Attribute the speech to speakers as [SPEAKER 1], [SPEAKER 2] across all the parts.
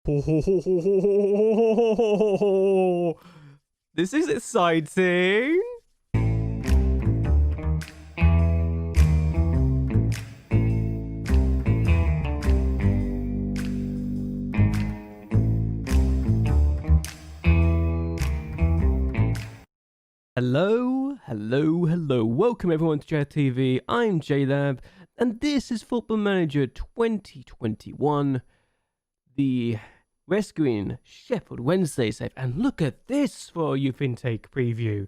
[SPEAKER 1] This is exciting. Hello. Welcome everyone to JLABTV. I'm JLAB, and this is Football Manager 2021. The rescuing Sheffield Wednesday save. And look at this for a youth intake preview.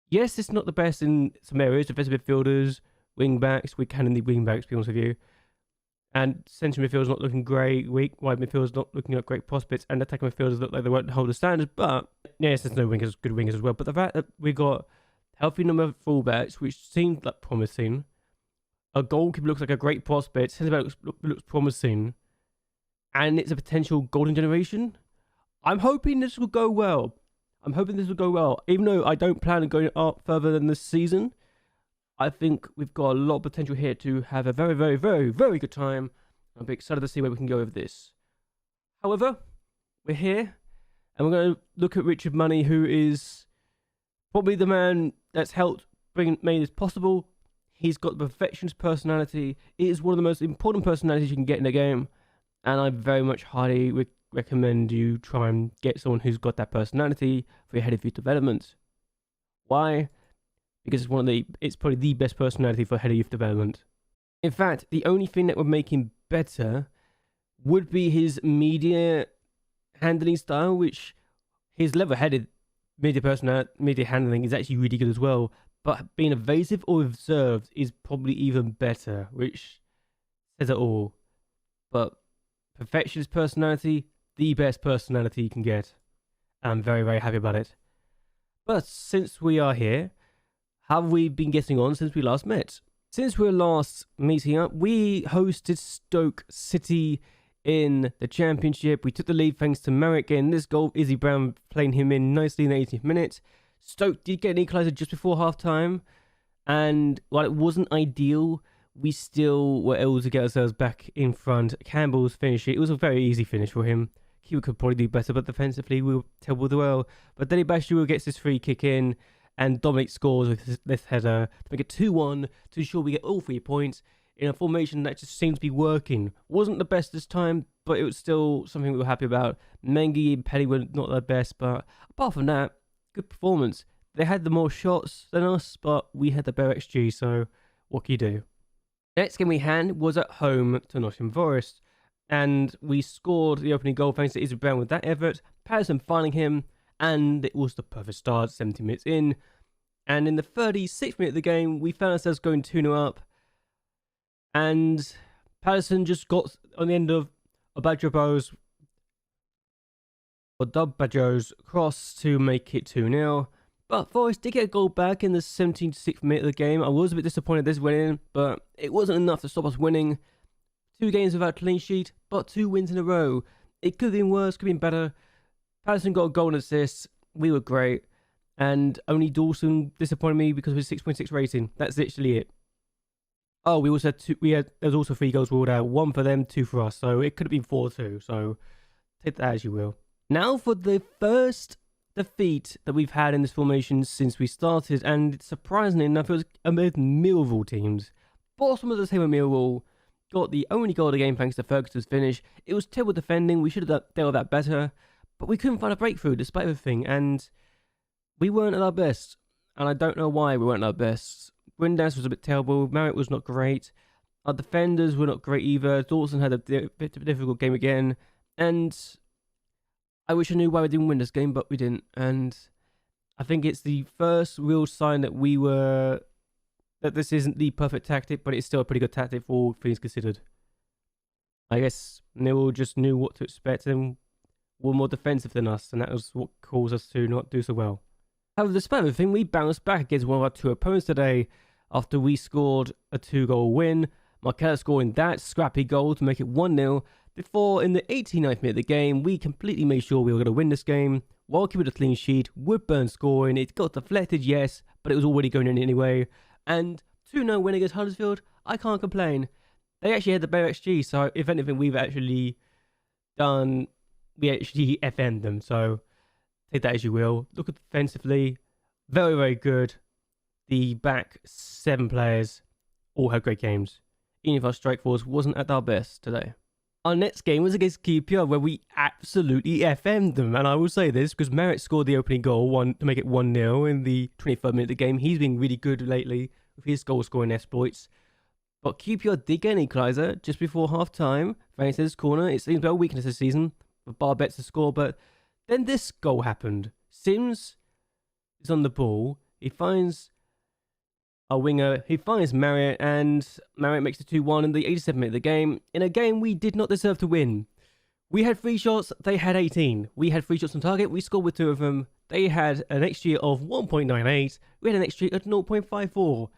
[SPEAKER 1] Yes, it's not the best in some areas. Defensive midfielders, wing backs. We can need wing backs, to be honest with you. And central midfielders not looking great. Wide midfielders not looking like great prospects. And attacking midfielders look like they won't hold the standards. But yes, there's no wingers, good wingers as well. But the fact that we got healthy number of fullbacks, which seemed like promising. A goalkeeper looks like a great prospect. Centre back looks promising. And it's a potential golden generation. I'm hoping this will go well. Even though I don't plan on going up further than this season, I think we've got a lot of potential here to have a very good time. I'm excited to see where we can go with this. However, we're here, and we're going to look at Richard Money, who is probably the man that's helped made this possible. He's got the perfectionist personality. It is one of the most important personalities you can get in a game, and I very much highly recommend you try and get someone who's got that personality for your head of youth development. Why? Because it's probably the best personality for head of youth development. In fact, the only thing that would make him better would be his media handling style, which his level-headed media handling is actually really good as well. But being evasive or reserved is probably even better, which says it all. But perfectionist personality, the best personality you can get. I'm very happy about it. But since we are here, how have we been getting on since we last met? Since we were last meeting up, we hosted Stoke City in the Championship. We took the lead thanks to Merrick getting this goal. Izzy Brown playing him in nicely in the 18th minute. Stoke did get an equaliser just before half-time. And while it wasn't ideal, we still were able to get ourselves back in front. Campbell's finish, it was a very easy finish for him. Keeper could probably do better, but defensively we were terrible as well. But Denny Bashua gets this free kick in, and Dominic scores with this header to make it 2-1 to ensure we get all 3 points in a formation that just seems to be working. Wasn't the best this time, but it was still something we were happy about. Mengi and Petty were not the best, but apart from that, good performance. They had the more shots than us, but we had the better XG, so what can you do? Next game we had was at home to Nottingham Forest, and we scored the opening goal thanks to Izzy Brown with that effort, Patterson finding him, and it was the perfect start, 70 minutes in. And in the 36th minute of the game, we found ourselves going 2-0 up. And Patterson just got on the end of Badjo's cross to make it 2-0. But Forest did get a goal back in the 76th minute of the game. I was a bit disappointed this went in, but it wasn't enough to stop us winning. 2 games without a clean sheet, but 2 wins in a row. It could have been worse, could have been better. Patterson got a goal and assist. We were great. And only Dawson disappointed me because of his 6.6 rating. That's literally it. Oh, we also had there's also 3 goals ruled out. 1 for them, 2 for us. So it could have been 4-2. So take that as you will. Now for the first defeat that we've had in this formation since we started. And surprisingly enough, it was amid Millwall teams. Bottom of the table, Millwall got the only goal of the game thanks to Ferguson's finish. It was terrible defending. We should have dealt with that better. But we couldn't find a breakthrough despite everything, and we weren't at our best. And I don't know why we weren't at our best. Windass was a bit terrible. Marriott was not great. Our defenders were not great either. Dawson had a bit of a difficult game again. And I wish I knew why we didn't win this game, but we didn't. And I think it's the first real sign that that this isn't the perfect tactic, but it's still a pretty good tactic for all things considered. I guess Newell just knew what to expect and were more defensive than us, and that was what caused us to not do so well. However, despite everything, we bounced back against one of our 2 opponents today after we scored a 2-goal win. MacLeod scoring that scrappy goal to make it 1-0 before in the 89th minute of the game we completely made sure we were going to win this game while keeping a clean sheet. Woodburn scoring, it got deflected, yes, but it was already going in anyway. And 2-0 win against Huddersfield, I can't complain. They actually had the better XG, so if anything, we've actually done we actually FM'd them. So take that as you will. Look at defensively, very, very good. The back 7 players all had great games. Even if our strike force wasn't at our best today. Our next game was against QPR, where we absolutely FM'd them. And I will say this because Merritt scored the opening goal to make it 1-0 in the 23rd minute of the game. He's been really good lately with his goal scoring exploits. But QPR did get an equaliser just before half time. Thanks to this corner. It seems a weakness this season for bar bets to score. But then this goal happened. Sims is on the ball. He finds our winger, he finds Marriott, and Marriott makes it 2-1 in the 87th minute of the game, in a game we did not deserve to win. We had 3 shots, they had 18. We had 3 shots on target, we scored with 2 of them. They had an XG of 1.98, we had an XG of 0.54.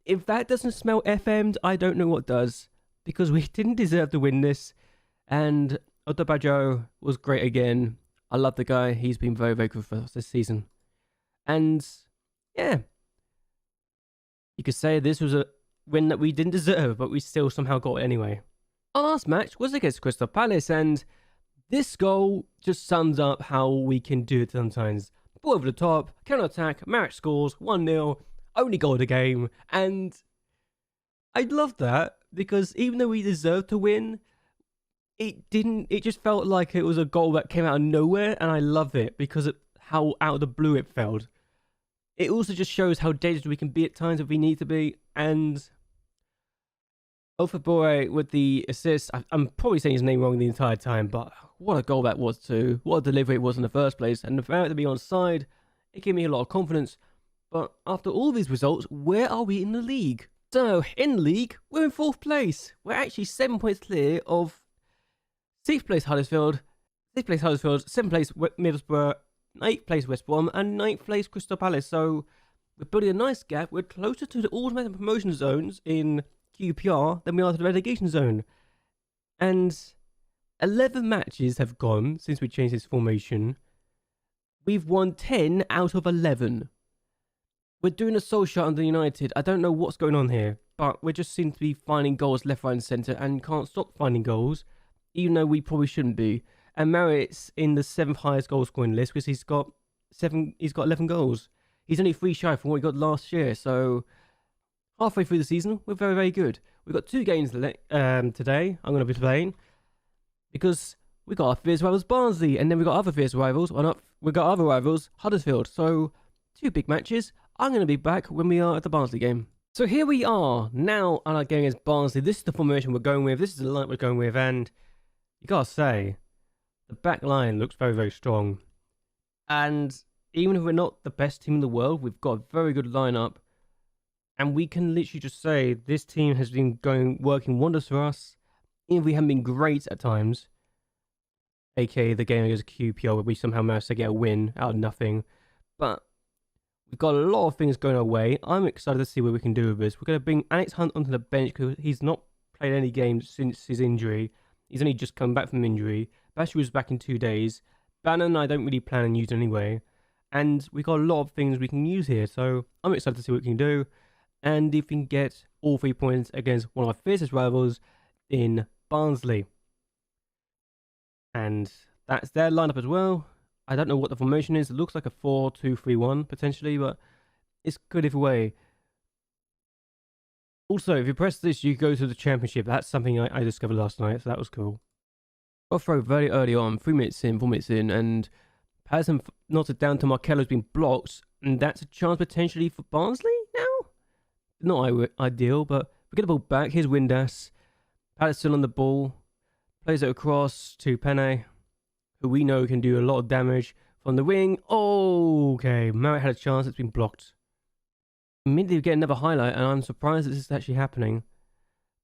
[SPEAKER 1] If that doesn't smell FM'd, I don't know what does, because we didn't deserve to win this, and Otabajo was great again. I love the guy, he's been very, very good for us this season. And, yeah. You could say this was a win that we didn't deserve, but we still somehow got it anyway. Our last match was against Crystal Palace, and this goal just sums up how we can do it sometimes. Ball over the top, counter-attack, Marriott scores, 1-0, only goal of the game, and I love that, because even though we deserved to win, it just felt like it was a goal that came out of nowhere, and I love it, because of how out of the blue it felt. It also just shows how dangerous we can be at times if we need to be. And Ofabore with the assist. I'm probably saying his name wrong the entire time, but what a goal that was too. What a delivery it was in the first place. And the fact to be on side, it gave me a lot of confidence. But after all these results, where are we in the league? So, in the league, we're in 4th place. We're actually 7 points clear of 6th place Huddersfield, 7th place Middlesbrough, 8th place West Brom, and 9th place Crystal Palace. So we're building a nice gap. We're closer to the automatic promotion zones in QPR than we are to the relegation zone. And 11 matches have gone since we changed this formation. We've won 10 out of 11. We're doing a soul shot under United. I don't know what's going on here, but we just seem to be finding goals left, right, and centre and can't stop finding goals, even though we probably shouldn't be. And Marriott's in the 7th highest goal scoring list because he's got 11 goals. He's only 3 shy from what he got last year. So halfway through the season, we're very, very good. We've got 2 games today. I'm going to be playing because we got our fierce rivals Barnsley, and then we got other fierce rivals. We got other rivals Huddersfield. So 2 big matches. I'm going to be back when we are at the Barnsley game. So here we are now on our game against Barnsley. This is the formation we're going with. This is the line we're going with, and you gotta say, the back line looks very, very strong. And even if we're not the best team in the world, we've got a very good lineup. And we can literally just say this team has been working wonders for us. Even if we haven't been great at times. AKA the game against QPR where we somehow managed to get a win out of nothing. But we've got a lot of things going our way. I'm excited to see what we can do with this. We're going to bring Alex Hunt onto the bench because he's not played any games since his injury. He's only just come back from injury. Bashu was back in 2 days. Bannon, I don't really plan on using anyway. And we've got a lot of things we can use here. So I'm excited to see what we can do. And if we can get all 3 points against one of our fiercest rivals in Barnsley. And that's their lineup as well. I don't know what the formation is. It looks like a 4-2-3-1 potentially, but it's good either way. Also, if you press this, you go to the championship. That's something I discovered last night, so that was cool. Got throw very early on, 3 minutes in, 4 minutes in, and Patterson knotted down to Markello's been blocked, and that's a chance potentially for Barnsley now? Not ideal, but we get the ball back. Here's Windass. Patterson on the ball. Plays it across to Penne, who we know can do a lot of damage from the wing. Oh, okay. Marriott had a chance. It's been blocked. Immediately we get another highlight, and I'm surprised that this is actually happening.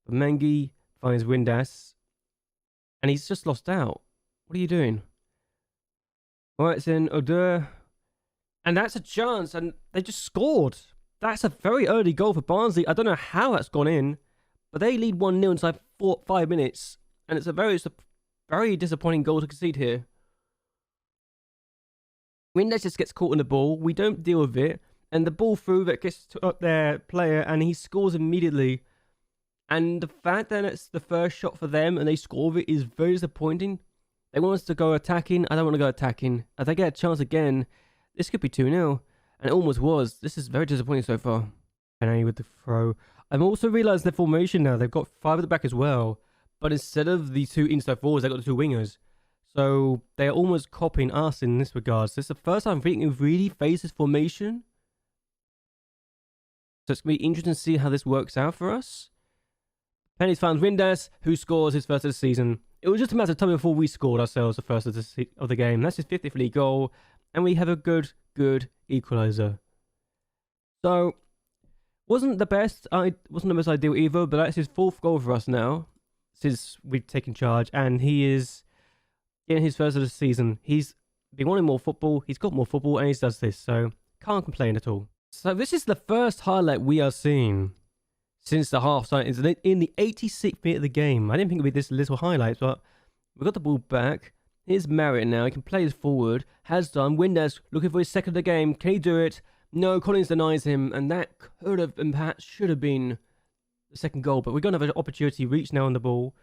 [SPEAKER 1] But Mengi finds Windass, and he's just lost out. What are you doing? Alright, it's in Odur. And that's a chance, and they just scored. That's a very early goal for Barnsley. I don't know how that's gone in, but they lead 1-0 inside 5 minutes. And it's a very disappointing goal to concede here. Windass just gets caught in the ball. We don't deal with it. And the ball through that gets to their player, and he scores immediately. And the fact that it's the first shot for them and they score with it is very disappointing. They want us to go attacking. I don't want to go attacking. If they get a chance again, this could be 2-0. And it almost was. This is very disappointing so far. And with the throw. I've also realised their formation now. They've got 5 at the back as well. But instead of the 2 inside forwards, they've got the 2 wingers. So they're almost copying us in this regard. So this is the first time I think we've really faced this formation. So it's going to be interesting to see how this works out for us. Penny's found Windass, who scores his first of the season. It was just a matter of time before we scored ourselves the first of the game. That's his 50th league goal. And we have a good equaliser. So, wasn't the most ideal either, but that's his 4th goal for us now. Since we've taken charge. And he is getting his first of the season. He's been wanting more football. He's got more football and he does this. So, can't complain at all. So, this is the first highlight we are seeing since the half time. It's in the 86th minute of the game. I didn't think it would be this little highlight, but we got the ball back. Here's Marriott now. He can play this forward. Has done. Windass looking for his second of the game. Can he do it? No, Collins denies him. And that could have and perhaps should have been the second goal. But we're going to have an opportunity. Reach now on the ball.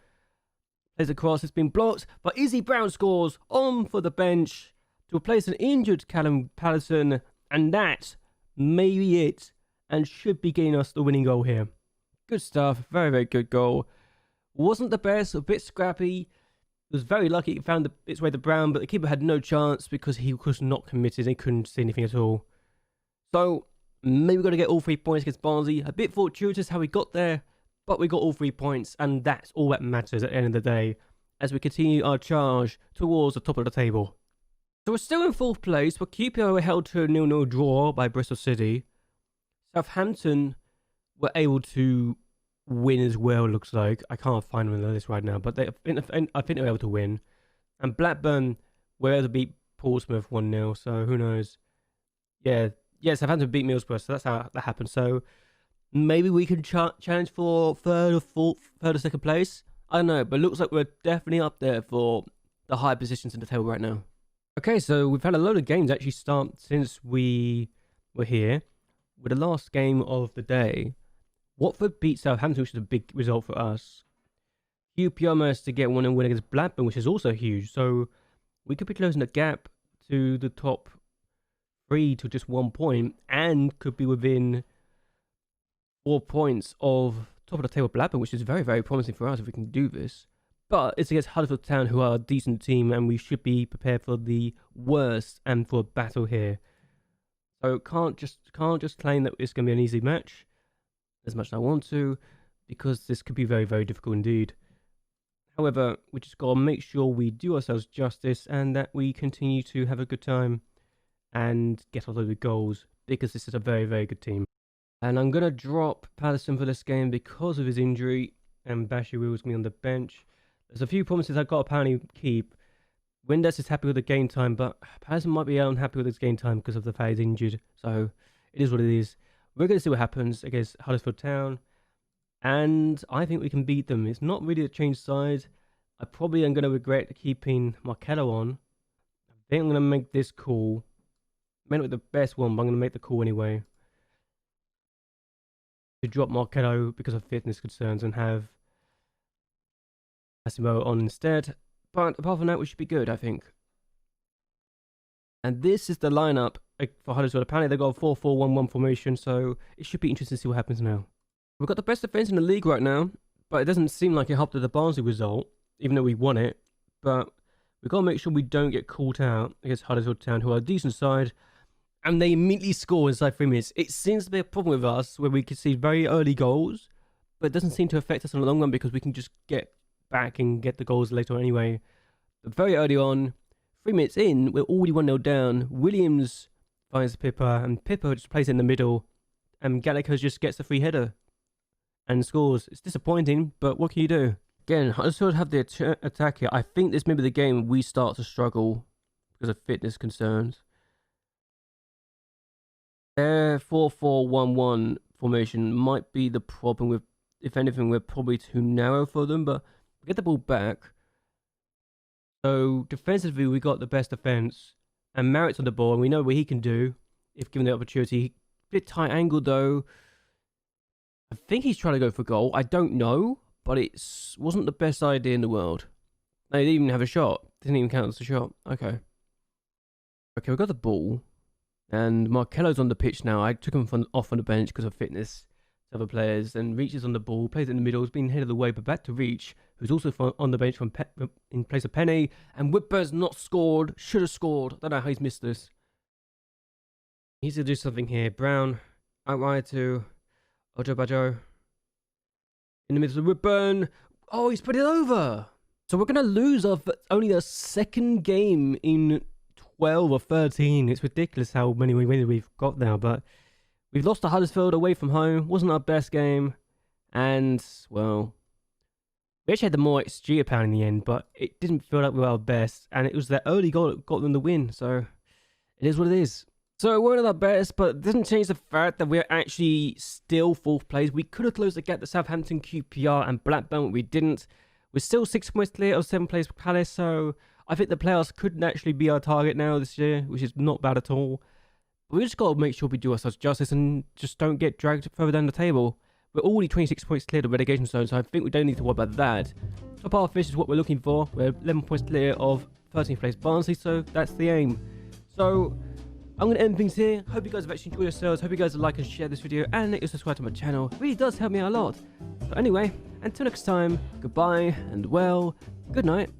[SPEAKER 1] Plays across. It's been blocked. But Izzy Brown scores on for the bench to replace an injured Callum Patterson. And that may be it. And should be getting us the winning goal here. Good stuff. Very good goal. Wasn't the best. A bit scrappy. Was very lucky it found its way to Brown, but the keeper had no chance because he was not committed. He couldn't see anything at all. So, maybe we've got to get all 3 points against Barnsley. A bit fortuitous how we got there, but we got all 3 points, and that's all that matters at the end of the day as we continue our charge towards the top of the table. So we're still in 4th place, but QPR were held to a 0-0 draw by Bristol City. Southampton were able to win as well, looks like. I can't find them on the list right now, but I think they were able to win. And Blackburn were able to beat Portsmouth 1-0, so who knows. Yeah, Southampton beat Middlesbrough, so that's how that happened. So maybe we can challenge for 3rd or 2nd place. I don't know, but it looks like we're definitely up there for the high positions in the table right now. Okay, so we've had a load of games actually start since we were here. With the last game of the day, Watford beat Southampton, which is a big result for us. QPR managed to get 1-0 win against Blackburn, which is also huge. So we could be closing the gap to the top 3 to just 1 point, and could be within 4 points of top of the table Blackburn, which is very promising for us if we can do this. But it's against Huddersfield Town, who are a decent team, and we should be prepared for the worst and for a battle here. So can't just claim that it's going to be an easy match as much as I want to, because this could be very difficult indeed. However, we just got to make sure we do ourselves justice and that we continue to have a good time and get all the goals, because this is a very good team. And I'm going to drop Patterson for this game because of his injury, and Bashir Will's going to be on the bench. There's a few promises I've got to apparently keep. Windass is happy with the game time, but Patterson might be unhappy with his game time because of the fact he's injured. So it is what it is. We're going to see what happens against Huddersfield Town, and I think we can beat them. It's not really a change side. I probably am going to regret keeping MacLeod on. I think I'm going to make this call. May not be the best one, but I'm going to make the call anyway. To drop MacLeod because of fitness concerns and have Massimo on instead. But apart from that, we should be good, I think. And this is the lineup for Huddersfield. Apparently they've got a 4-4-1-1 formation, so it should be interesting to see what happens now. We've got the best defence in the league right now, but it doesn't seem like it helped with the Barnsley result, even though we won it. But we've got to make sure we don't get caught out against Huddersfield Town, who are a decent side, and they immediately score inside 3 minutes. It seems to be a problem with us, where we can see very early goals, but it doesn't seem to affect us in the long run because we can just get back and get the goals later on anyway. But very early on, 3 minutes in, we're already 1-0 down. Williams finds Pippa, and Pippa just plays it in the middle, and Gallagher just gets the free header and scores. It's disappointing, but what can you do? Again, I just sort of have the attack here. I think this may be the game we start to struggle because of fitness concerns. Their 4-4-1-1 formation might be the problem with, if anything, we're probably too narrow for them, but we get the ball back. So defensively, we got the best defense, and Marriott's on the ball, and we know what he can do if given the opportunity. Bit tight angle though. I think he's trying to go for goal. I don't know, but it wasn't the best idea in the world. No, they didn't even have a shot. Didn't even count as a shot. Okay. Okay, we got the ball. And Marcelo's on the pitch now. I took him off on the bench because of fitness to other players. And Reach is on the ball, plays it in the middle. He's been headed away, but back to Reach, who's also on the bench in place of Penny. And Whitburn's not scored. Should have scored. I don't know how he's missed this. He needs to do something here. Brown out wide to Ojo Bajo. In the middle of Whitburn. Oh, he's put it over. So we're going to lose only the second game in 12 or 13. It's ridiculous how many we've got now. But we've lost to Huddersfield away from home. Wasn't our best game. And, well, we actually had the more XG apparently in the end. But it didn't feel like we were our best. And it was that early goal that got them the win. So it is what it is. So it weren't our best, but it doesn't change the fact that we're actually still 4th place. We could have closed the gap to Southampton, QPR and Blackburn, but we didn't. We're still 6 points clear of 7th place Palace, so I think the playoffs could actually be our target now this year, which is not bad at all. But we just got to make sure we do ourselves justice and just don't get dragged further down the table. We're already 26 points clear of the relegation zone, so I think we don't need to worry about that. Top half finish is what we're looking for. We're 11 points clear of 13th place Barnsley, so that's the aim. So I'm going to end things here. Hope you guys have actually enjoyed yourselves. Hope you guys like and share this video and that you subscribe to my channel. It really does help me out a lot. So anyway, until next time, goodbye and well, good night.